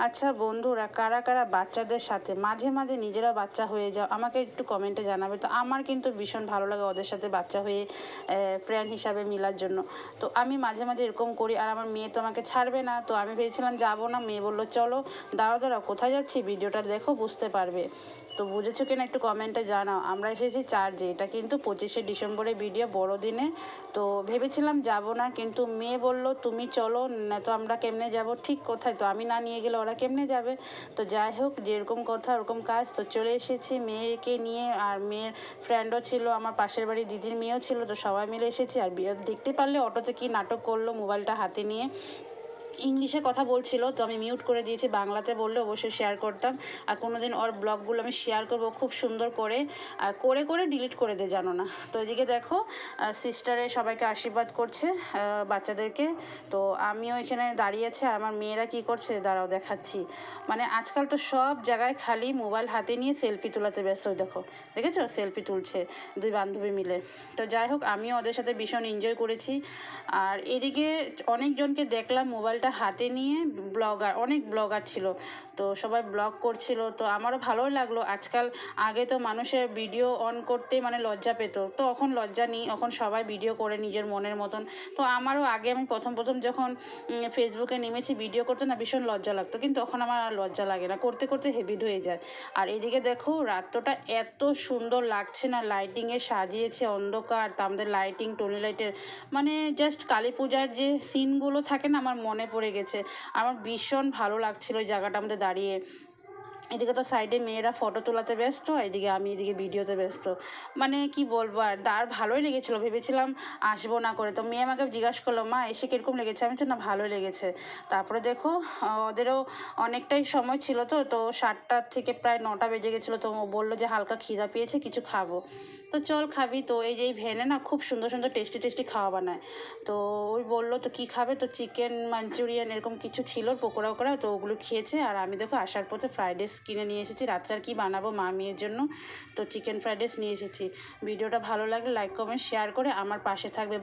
আচ্ছা বন্ধুরা, কারা কারা বাচ্চাদের সাথে মাঝে মাঝে নিজেরা বাচ্চা হয়ে যাও, আমাকে একটু কমেন্টে জানাবে। তো আমার কিন্তু ভীষণ ভালো লাগে ওদের সাথে বাচ্চা হয়ে ফ্রেন্ড হিসাবে মিলার জন্য। তো আমি মাঝে মাঝে এরকম করি, আর আমার মেয়ে তো আমাকে ছাড়বে না। তো আমি ভেবেছিলাম যাবো না, মেয়ে বললো চলো। দাঁড়াও দাঁড়াও, কোথায় যাচ্ছি ভিডিওটা দেখো, বুঝতে পারবে। তো বুঝেছো কিনা একটু কমেন্টে জানাও। আমরা এসেছি চার্জে, এটা কিন্তু 25শে ডিসেম্বরের ভিডিও, বড়দিনে। তো ভেবেছিলাম যাব না, কিন্তু মেয়ে বলল তুমি চলো না, তো আমরা কেমনে যাব, ঠিক কোথায়, তো আমি না নিয়ে গেলে ওরা কেমনে যাবে। তো যাই হোক, যেরকম কথা ওরকম কাজ। তো চলে এসেছি মেয়েকে নিয়ে, আর মেয়ের ফ্রেন্ডও ছিল, আমার পাশের বাড়ির দিদির মেয়েও ছিল। তো সবাই মিলে এসেছি। আর দেখতে পারলে অটোতে কি নাটক করলো, মোবাইলটা হাতে নিয়ে ইংলিশে কথা বলছিল। তো আমি মিউট করে দিয়েছি, বাংলাতে বললে অবশ্যই শেয়ার করতাম। আর কোনো দিন ওর ব্লগগুলো আমি শেয়ার করবো খুব সুন্দর করে, আর করে করে ডিলিট করে দে, জানো না। তো এদিকে দেখো সিস্টারে সবাইকে আশীর্বাদ করছে বাচ্চাদেরকে। তো আমিও এখানে দাঁড়িয়েছি, আর আমার মেয়েরা কি করছে দাঁড়াও দেখাচ্ছি। মানে আজকাল তো সব জায়গায় খালি মোবাইল হাতে নিয়ে সেলফি তোলাতে ব্যস্ত। ওই দেখো, দেখেছো সেলফি তুলছে দুই বান্ধবী মিলে। তো যাই হোক, আমিও ওদের সাথে ভীষণ এনজয় করেছি। আর এদিকে অনেকজনকে দেখলাম মোবাইলটা হাতে নিয়ে, অনেক ব্লগার ছিল। তো সবাই ব্লগ করছিল, তো আমারও ভালোই লাগলো। আজকাল আগে তো মানুষের ভিডিও অন করতে মানে লজ্জা পেত, তো এখন লজ্জা নেই, এখন সবাই ভিডিও করে নিজের মনের মতন। তো আমারও আগে, আমি প্রথম প্রথম যখন ফেসবুকে নেমেছি ভিডিও করতে না, ভীষণ লজ্জা লাগতো, কিন্তু এখন আমার আর লজ্জা লাগে না, করতে করতে হেবিট হয়ে যায়। আর এদিকে দেখো রাতটা এত সুন্দর লাগছে না, লাইটিংয়ে সাজিয়েছে, অন্ধকার, তা আমাদের লাইটিং টনি লাইটের মানে জাস্ট কালী পূজার যে সিনগুলো থাকে না, আমার মনে পড়ে গেছে। আমার ভীষণ ভালো লাগছিল ওই জায়গাটা আমাদের দাঁড়িয়ে। এদিকে তো সাইডে মেয়েরা ফটো তোলাতে ব্যস্ত, এদিকে আমি এদিকে ভিডিওতে ব্যস্ত। মানে কি বলবো, আর ভালোই লেগেছিলো, ভেবেছিলাম আসবো না করে। তো মেয়ে আমাকে জিজ্ঞাসা করলো মা এসে কীরকম লেগেছে, আমি বলছি না ভালোই লেগেছে। তারপরে দেখো ওদেরও অনেকটাই সময় ছিল, তো তো 7টা থেকে প্রায় 9টা বেজে গেছিলো। তো ও বললো যে হালকা খিদা পেয়েছে, কিছু খাবো। তো চল খাবি। তো এই যে এই ভ্যানে না খুব সুন্দর সুন্দর টেস্টি টেস্টি খাওয়া বানায়। তো ওই বললো তো কী খাবে, তো চিকেন মাঞ্চুরিয়ান এরকম কিছু ছিল, পকোড়া ওকোড়া, তো ওগুলো খেয়েছে। আর আমি দেখো আসার পথে ফ্রাইড রাইস কিনে নিয়ে এসেছি, রাত্রে আর কি বানাবো মা মেয়ের জন্য। তো চিকেন ফ্রাইড রাইস নিয়ে এসেছি। ভিডিওটা ভালো লাগলে লাইক কমেন্ট শেয়ার করে আমার পাশে থাকবে।